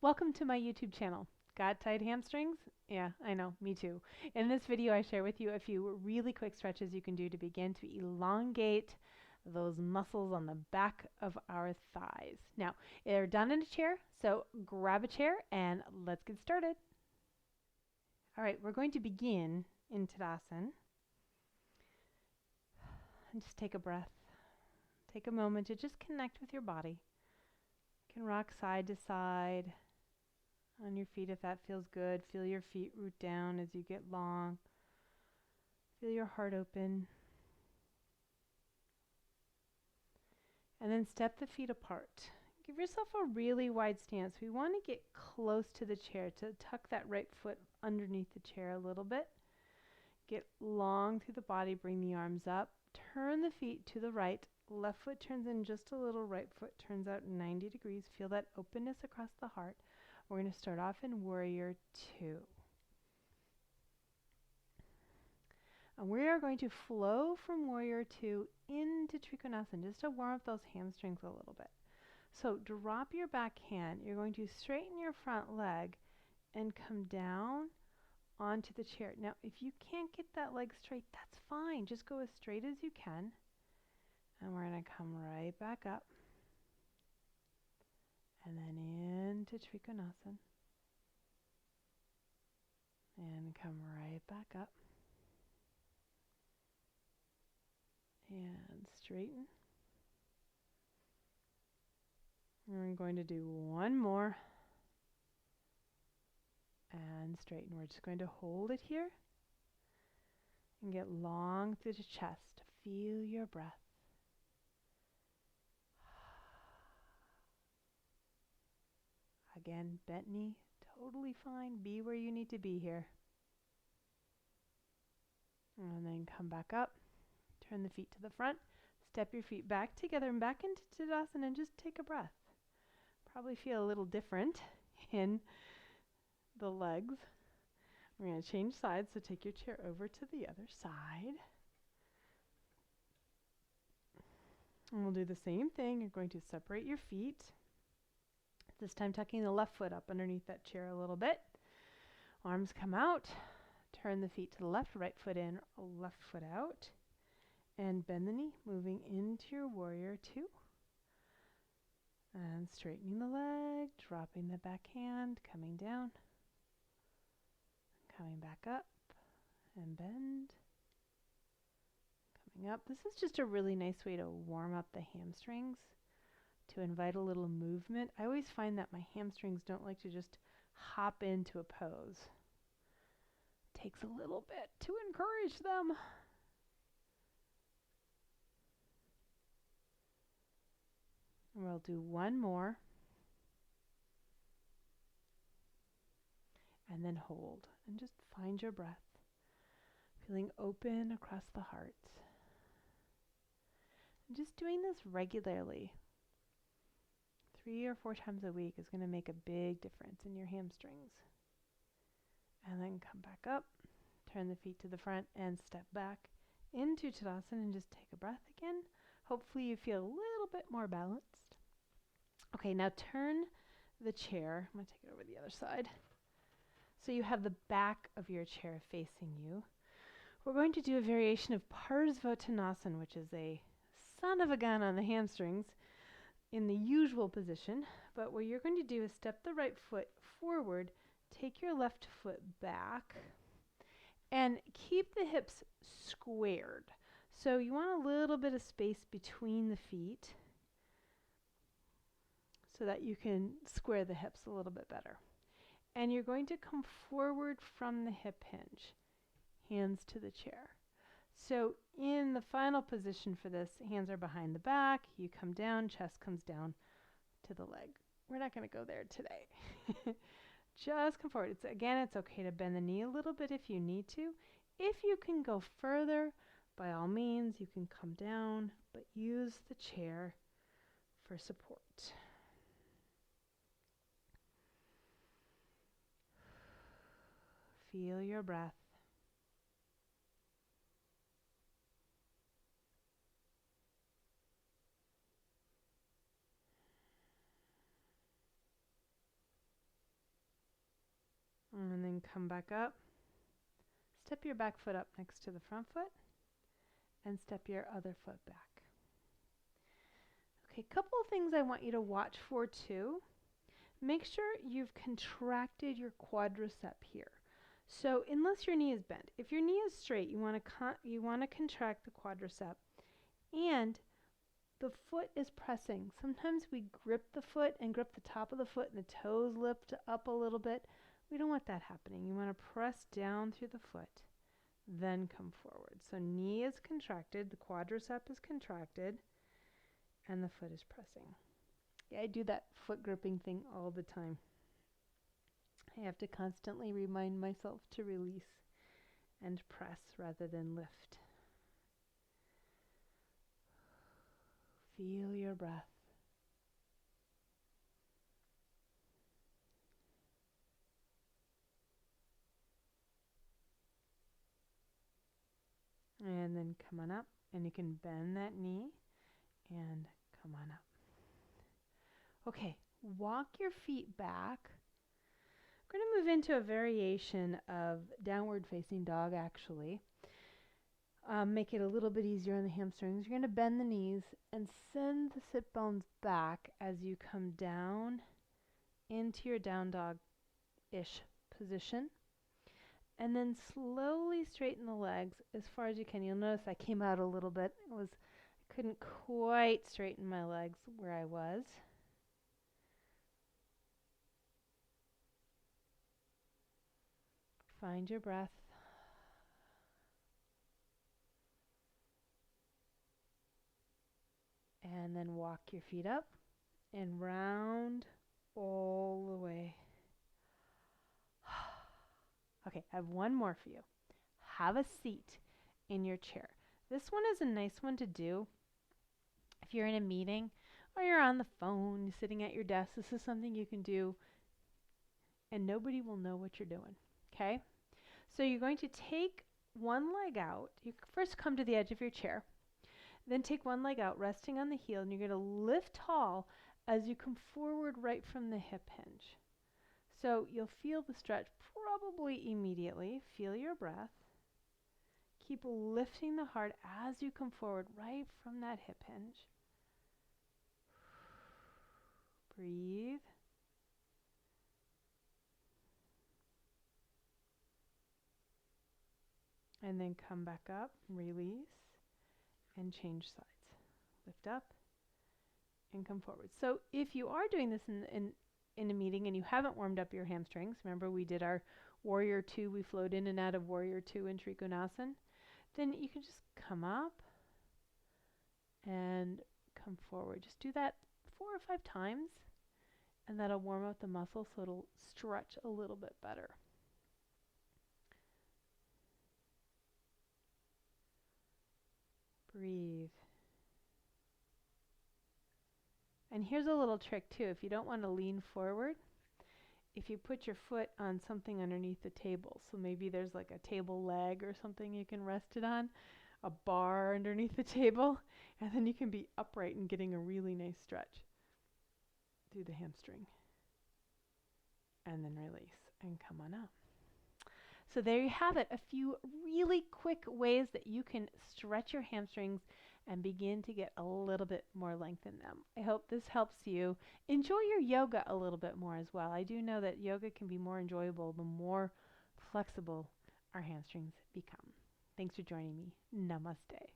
Welcome to my YouTube channel. Got tight hamstrings? Yeah, I know, me too. In this video I share with you a few really quick stretches you can do to begin to elongate those muscles on the back of our thighs. Now, they're done in a chair, so grab a chair and let's get started. All right, we're going to begin in Tadasana. And just take a breath. Take a moment to just connect with your body. You can rock side to side on your feet if that feels good. Feel your feet root down as you get long. Feel your heart open. And then step the feet apart. Give yourself a really wide stance. We want to get close to the chair to tuck that right foot underneath the chair a little bit. Get long through the body. Bring the arms up. Turn the feet to the right. Left foot turns in just a little. Right foot turns out 90 degrees. Feel that openness across the heart. We're going to start off in Warrior 2. And we are going to flow from Warrior 2 into Trikonasana just to warm up those hamstrings a little bit. So drop your back hand. You're going to straighten your front leg and come down onto the chair. Now, if you can't get that leg straight, that's fine. Just go as straight as you can. And we're going to come right back up. And then into Trikonasana. And come right back up. And straighten. And we're going to do one more. And straighten. We're just going to hold it here. And get long through the chest. Feel your breath. Again, bent knee, totally fine. Be where you need to be here. And then come back up. Turn the feet to the front. Step your feet back together and back into Tadasana and just take a breath. Probably feel a little different in the legs. We're going to change sides, so take your chair over to the other side. And we'll do the same thing. You're going to separate your feet. This time tucking the left foot up underneath that chair a little bit. Arms come out. Turn the feet to the left, right foot in, left foot out. And bend the knee, moving into your Warrior 2. And straightening the leg, dropping the back hand, coming down. Coming back up and bend. Coming up. This is just a really nice way to warm up the hamstrings, to invite a little movement. I always find that my hamstrings don't like to just hop into a pose. It takes a little bit to encourage them. And we'll do one more. And then hold. And just find your breath. Feeling open across the heart. And just doing this regularly. 3 or 4 times a week is going to make a big difference in your hamstrings. And then come back up, turn the feet to the front, and step back into Tadasana and just take a breath again. Hopefully you feel a little bit more balanced. Okay, now turn the chair. I'm going to take it over the other side. So you have the back of your chair facing you. We're going to do a variation of Parsvottanasana, which is a son of a gun on the hamstrings, in the usual position, but what you're going to do is step the right foot forward, take your left foot back, and keep the hips squared. So you want a little bit of space between the feet so that you can square the hips a little bit better. And you're going to come forward from the hip hinge, hands to the chair. So in the final position for this, hands are behind the back, you come down, chest comes down to the leg. We're not going to go there today. Just come forward. It's okay to bend the knee a little bit if you need to. If you can go further, by all means, you can come down, but use the chair for support. Feel your breath. And then come back up. Step your back foot up next to the front foot and step your other foot back. Okay, couple of things I want you to watch for too. Make sure you've contracted your quadricep here. So unless your knee is bent, if your knee is straight, you want to contract the quadricep, and the foot is pressing. Sometimes we grip the foot and grip the top of the foot and the toes lift up a little bit. We don't want that happening. You want to press down through the foot, then come forward. So knee is contracted, the quadricep is contracted, and the foot is pressing. Yeah, I do that foot gripping thing all the time. I have to constantly remind myself to release and press rather than lift. Feel your breath. And then come on up, and you can bend that knee and come on up. Okay, walk your feet back. We're going to move into a variation of downward facing dog actually. Make it a little bit easier on the hamstrings. You're going to bend the knees and send the sit bones back as you come down into your down dog-ish position. And then slowly straighten the legs as far as you can. You'll notice I came out a little bit. I couldn't quite straighten my legs where I was. Find your breath. And then walk your feet up and round all the way. Okay, I have one more for you. Have a seat in your chair. This one is a nice one to do if you're in a meeting or you're on the phone, sitting at your desk. This is something you can do and nobody will know what you're doing, okay? So you're going to take one leg out. You first come to the edge of your chair. Then take one leg out, resting on the heel, and you're going to lift tall as you come forward right from the hip hinge. So you'll feel the stretch probably immediately. Feel your breath. Keep lifting the heart as you come forward right from that hip hinge. Breathe. And then come back up, release, and change sides. Lift up and come forward. So if you are doing this in a meeting and you haven't warmed up your hamstrings, remember we did our Warrior 2, we flowed in and out of Warrior 2 in Trikonasana, then you can just come up and come forward. Just do that 4 or 5 times, and that'll warm up the muscle so it'll stretch a little bit better. Breathe. And here's a little trick too. If you don't want to lean forward, if you put your foot on something underneath the table, so maybe there's like a table leg or something you can rest it on, a bar underneath the table, and then you can be upright and getting a really nice stretch through the hamstring. And then release and come on up. So there you have it, a few really quick ways that you can stretch your hamstrings and begin to get a little bit more length in them. I hope this helps you enjoy your yoga a little bit more as well. I do know that yoga can be more enjoyable the more flexible our hamstrings become. Thanks for joining me. Namaste.